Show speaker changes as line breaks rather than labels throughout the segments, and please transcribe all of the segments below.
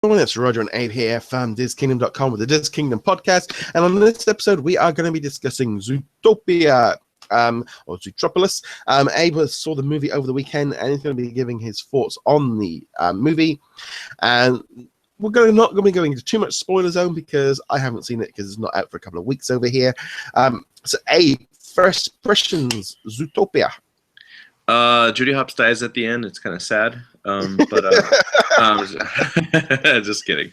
It's Roger and Abe here from DisKingdom.com with the DisKingdom podcast, and on this episode we are going to be discussing Zootopia, or Zootropolis. Abe saw the movie over the weekend, and he's going to be giving his thoughts on the movie, and we're not going to be going into too much spoiler zone because I haven't seen it because it's not out for a couple of weeks over here. So Abe, first impressions, Zootopia.
Judy Hopps dies at the end. It's kind of sad, but just kidding.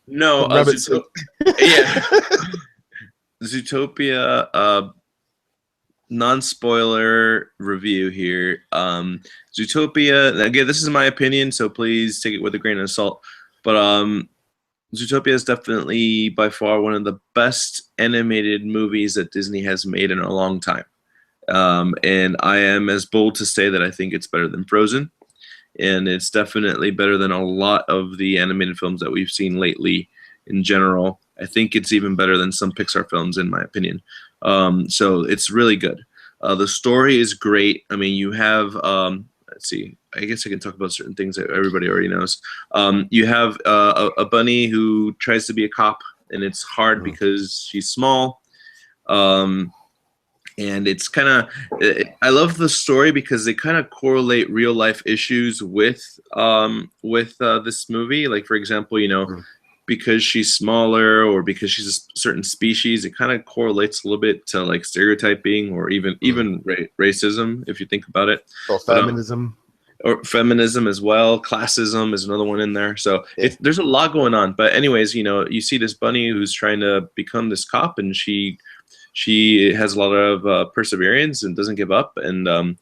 No, Zootopia. Non-spoiler review here. Zootopia. Again, this is my opinion, so please take it with a grain of salt. But Zootopia is definitely by far one of the best animated movies that Disney has made in a long time. And I am as bold to say that I think it's better than Frozen, and it's definitely better than a lot of the animated films that we've seen lately in general. I think it's even better than some Pixar films, in my opinion. So it's really good. The story is great. I mean, you have, let's see, I guess I can talk about certain things that everybody already knows. You have a bunny who tries to be a cop, and it's hard because she's small. And it's kind of, I love the story because they kind of correlate real life issues with this movie. Like, for example, you know, because she's smaller or because she's a certain species, it kind of correlates a little bit to like stereotyping or even racism, if you think about it.
Or feminism.
Or feminism as well. Classism is another one in there. So there's a lot going on. But anyways, you know, you see this bunny who's trying to become this cop, and she has a lot of perseverance and doesn't give up, and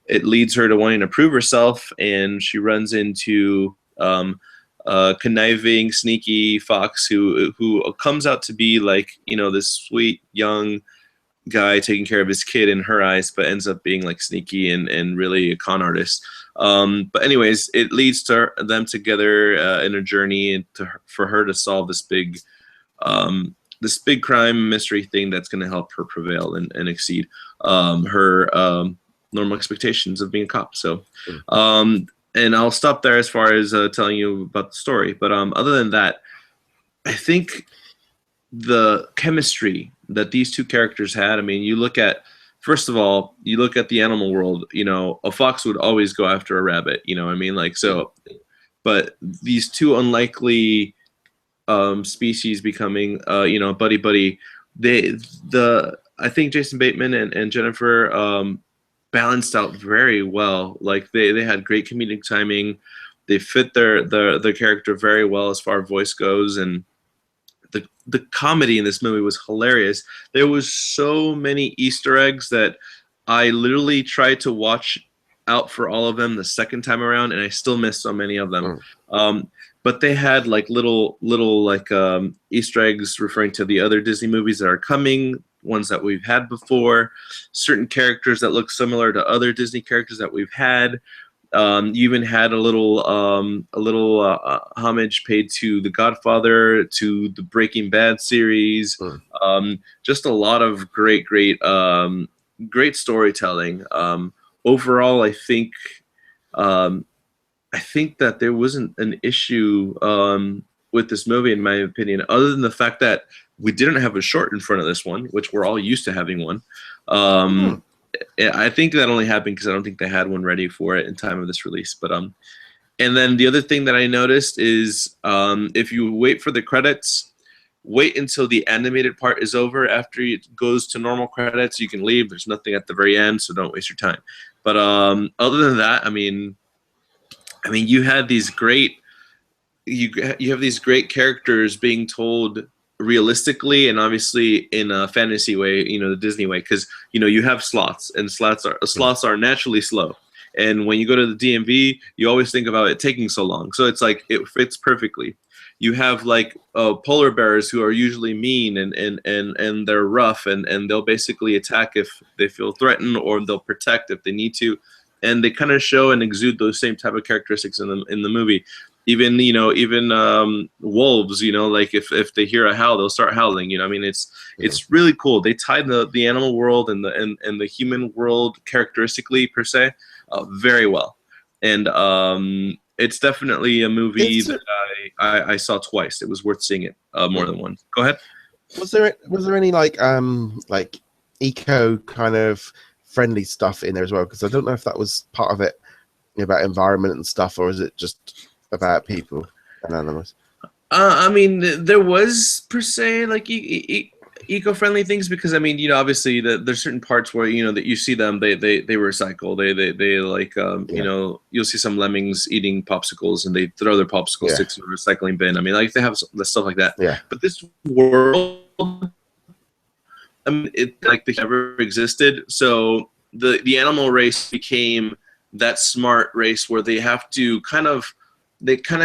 it leads her to wanting to prove herself, and she runs into a conniving, sneaky fox who comes out to be like, you know, this sweet young guy taking care of his kid in her eyes, but ends up being like sneaky and really a con artist. But anyways, it leads to them together in a journey for her to solve this big crime mystery thing that's going to help her prevail and exceed her normal expectations of being a cop. So, and I'll stop there as far as telling you about the story. But other than that, I think the chemistry that these two characters had, I mean, first of all, you look at the animal world, you know, a fox would always go after a rabbit, you know what I mean? Like, so, but these two unlikely species becoming you know, buddy, I think Jason Bateman and Jennifer balanced out very well. Like they had great comedic timing. They fit their character very well as far as voice goes, and the comedy in this movie was hilarious. There was so many Easter eggs that I literally tried to watch out for all of them the second time around, and I still missed so many of them. But they had like little like Easter eggs referring to the other Disney movies that are coming, ones that we've had before, certain characters that look similar to other Disney characters that we've had. You even had a little homage paid to The Godfather, to the Breaking Bad series. Just a lot of great storytelling. Overall, I think that there wasn't an issue with this movie, in my opinion, other than the fact that we didn't have a short in front of this one, which we're all used to having one. I think that only happened because I don't think they had one ready for it in time of this release. But and then the other thing that I noticed is if you wait for the credits, wait until the animated part is over. After it goes to normal credits, you can leave. There's nothing at the very end, so don't waste your time. But other than that, I mean, you had these great, you have these great characters being told realistically and obviously in a fantasy way, you know, the Disney way, because you know you have sloths, and sloths are naturally slow, and when you go to the DMV, you always think about it taking so long. So it's like it fits perfectly. You have like polar bears who are usually mean and they're rough and they'll basically attack if they feel threatened, or they'll protect if they need to. And they kind of show and exude those same type of characteristics in the movie. Even wolves, you know, like if they hear a howl, they'll start howling. You know, I mean, it's really cool. They tied the animal world and the human world characteristically per se very well. And it's definitely a movie
Is
that I saw twice. It was worth seeing it more than once. Go ahead.
Was there any like eco kind of friendly stuff in there as well? Because I don't know if that was part of it, about environment and stuff, or is it just about people and animals?
I mean, there was per se like eco-friendly things because I mean, obviously there's certain parts where that you see them they recycle they like you'll see some lemmings eating popsicles and they throw their popsicle sticks in a recycling bin. I mean, like they have stuff like that.
Yeah.
But this world, I mean, it like they never existed. So the animal race became that smart race where they kind of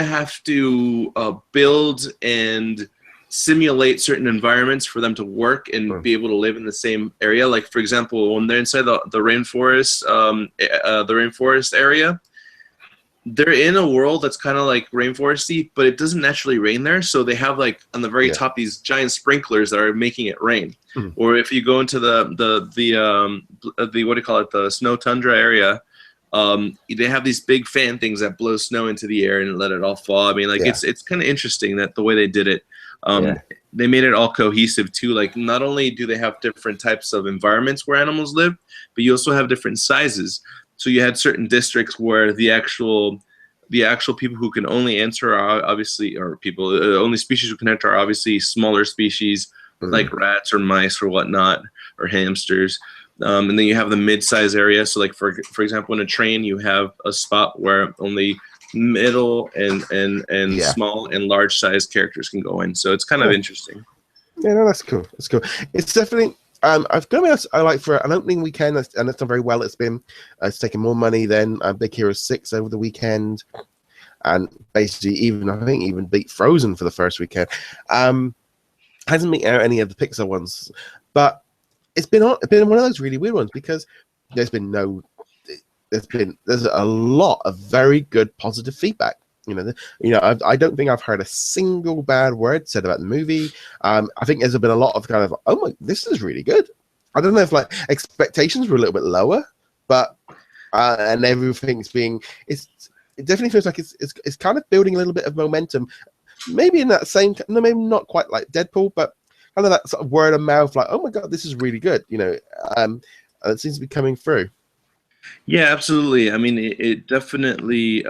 have to build and simulate certain environments for them to work and be able to live in the same area. Like for example, when they're inside the rainforest, the rainforest area, they're in a world that's kind of like rainforesty, but it doesn't naturally rain there. So they have like on the very top these giant sprinklers that are making it rain. Or if you go into the what do you call it, the snow tundra area, they have these big fan things that blow snow into the air and let it all fall. I mean, like it's kind of interesting that the way they did it. They made it all cohesive too. Like not only do they have different types of environments where animals live, but you also have different sizes. So you had certain districts where the actual people who can only enter are obviously, or people only species who can enter are obviously smaller species like rats or mice or whatnot or hamsters. And then you have the mid-size area. So like for example, in a train, you have a spot where only middle and small and large size characters can go in. So it's kind of interesting.
Yeah, no, that's cool. That's cool. It's definitely I've got to be honest, I like for an opening weekend, and it's done very well. It's taken more money than Big Hero 6 over the weekend, and basically I think even beat Frozen for the first weekend. Hasn't beat out any of the Pixar ones, but it's been one of those really weird ones because there's a lot of very good positive feedback. I don't think I've heard a single bad word said about the movie. I think there's been a lot of kind of, oh my, this is really good. I don't know if like expectations were a little bit lower, but and everything's it definitely feels like it's kind of building a little bit of momentum. Maybe in that same, no, maybe not quite like Deadpool, but kind of that sort of word of mouth, like, oh my god, this is really good. It seems to be coming through.
Yeah, absolutely. I mean, it definitely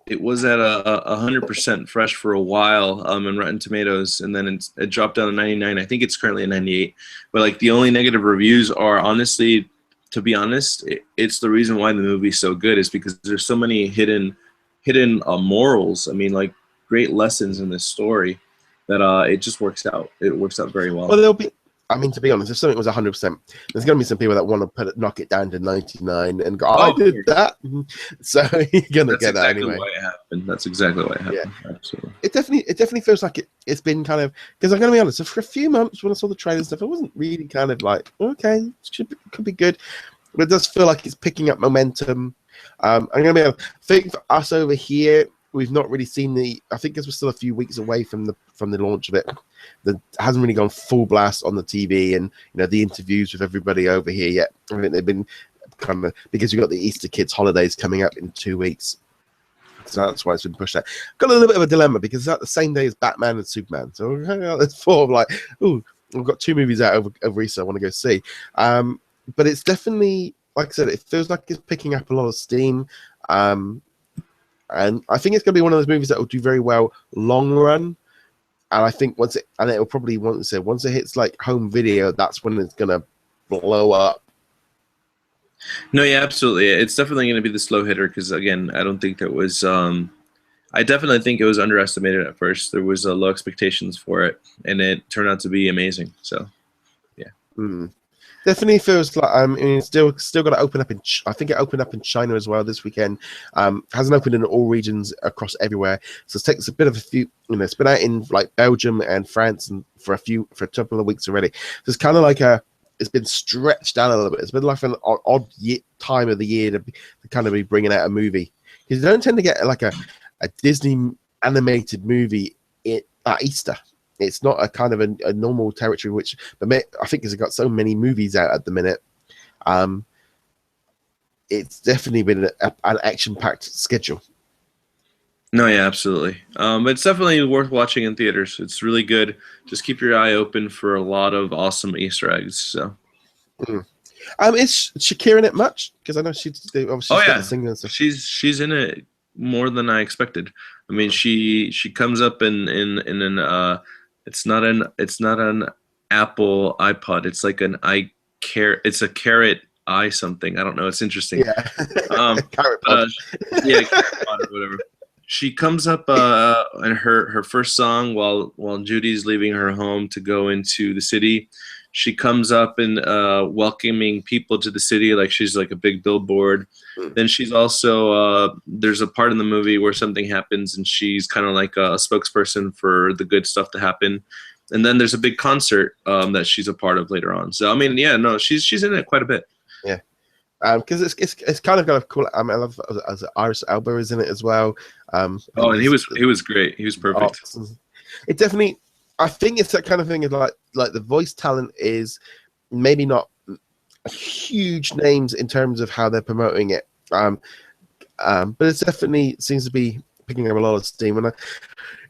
it was at 100% fresh for a while in Rotten Tomatoes, and then it dropped down to 99. I think it's currently at 98. But like the only negative reviews are, honestly, to be honest, it's the reason why the movie's so good is because there's so many hidden morals. I mean, like great lessons in this story that it just works out. It works out very well.
Well, there'll be. I mean, to be honest, if something was 100%, there's going to be some people that want to knock it down to 99 and go, I did that. So you're going to get that anyway.
That's exactly why it happened. Yeah. Absolutely.
It definitely feels like it's been kind of, because I'm going to be honest, for a few months when I saw the trailer and stuff, it wasn't really kind of like, okay, could be good. But it does feel like it's picking up momentum. I'm going to be able, I think for us over here, we've not really seen I think because we're still a few weeks away from the launch of it. That hasn't really gone full blast on the TV and the interviews with everybody over here yet. I think they've been kind of, because you've got the Easter kids holidays coming up in 2 weeks. So that's why it's been pushed out. Got a little bit of a dilemma because it's at the same day as Batman and Superman. So it's four like, ooh, we've got 2 movies out over Easter I want to go see. But it's definitely, like I said, it feels like it's picking up a lot of steam. And I think it's going to be one of those movies that will do very well long run. And I think once it hits like home video, that's when it's going to blow up.
No, yeah, absolutely. It's definitely going to be the slow hitter because, again, I don't think that was. I definitely think it was underestimated at first. There was low expectations for it, and it turned out to be amazing. So, yeah.
Definitely feels like it's still got to open up I think it opened up in China as well this weekend. Hasn't opened in all regions across everywhere, so it takes a bit of a few. It's been out in like Belgium and France and for a couple of weeks already. So it's kind of like it's been stretched out a little bit. It's been like an odd time of the year to kind of be bringing out a movie because you don't tend to get like a Disney animated movie at Easter. It's not a kind of a normal territory, but I think because it's got so many movies out at the minute, it's definitely been an action-packed schedule.
No, yeah, absolutely. But it's definitely worth watching in theaters. It's really good. Just keep your eye open for a lot of awesome Easter eggs. So.
Mm. Is Shakira in it much? Because I know obviously
Oh
she's got the
yeah,
singer and stuff.
she's in it more than I expected. I mean, she comes up in an it's not an Apple iPod. It's like an it's a carrot eye something. I don't know. It's interesting.
Yeah,
Um,
Carrot
but,
Pod.
yeah, carrot pod or whatever. She comes up in her first song while Judy's leaving her home to go into the city. She comes up and welcoming people to the city like she's like a big billboard.
Mm.
Then she's also there's a part in the movie where something happens and she's kind of like a spokesperson for the good stuff to happen. And then there's a big concert that she's a part of later on. So I mean, yeah, no, she's in it quite a bit.
Yeah. Because it's kind of got a cool. I love as Iris Elba is in it as well.
Oh, and he was great. He was perfect.
It definitely. I think it's that kind of thing. Is like the voice talent is maybe not huge names in terms of how they're promoting it. But it definitely seems to be picking up a lot of steam. And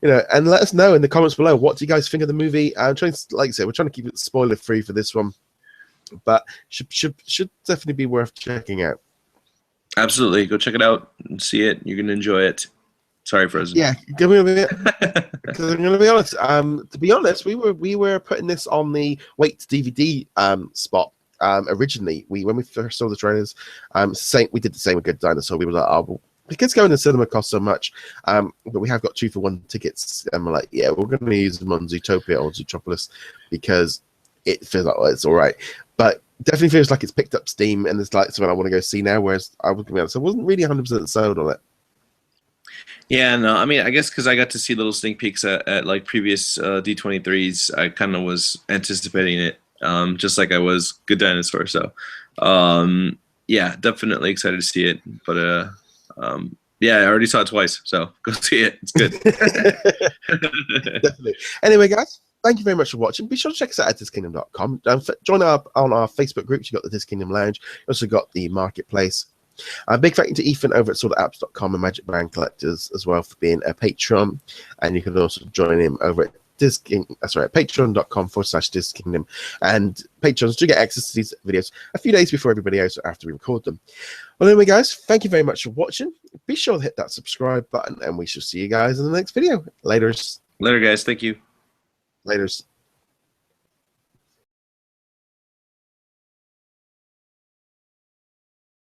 and let us know in the comments below, what do you guys think of the movie? I'm trying, like I said, we're trying to keep it spoiler free for this one, but should definitely be worth checking out.
Absolutely, go check it out and see it. You're gonna enjoy it. Sorry, Frozen.
Yeah, give me a minute. Because I'm going to be honest. To be honest, we were putting this on the wait to DVD spot originally. When we first saw the trailers, we did the same with Good Dinosaur. We were like, oh, well, because going to cinema costs so much, but we have got 2-for-1 tickets, and we're like, yeah, we're going to use them on Zootopia or Zootropolis because it feels like it's all right. But definitely feels like it's picked up steam, and it's like something I want to go see now. Whereas I wasn't really 100% sold on it.
Yeah, no, I mean, I guess because I got to see little sneak peeks at like previous D23s, I kind of was anticipating it, just like I was Good Dinosaur. So, yeah, definitely excited to see it. But yeah, I already saw it twice, so go see it. It's good.
Definitely. Anyway, guys, thank you very much for watching. Be sure to check us out at DisKingdom.com. Join on our Facebook groups. You've got the DisKingdom Lounge. You also got the Marketplace. A big thank you to Ethan over at sortapps.com and Magic Brand Collectors as well for being a patron. And you can also join him over at patreon.com/DisKingdom. And patrons do get access to these videos a few days before everybody else after we record them. Well, anyway, guys, thank you very much for watching. Be sure to hit that subscribe button, and we shall see you guys in the next video. Laters.
Later, guys. Thank you.
Laters.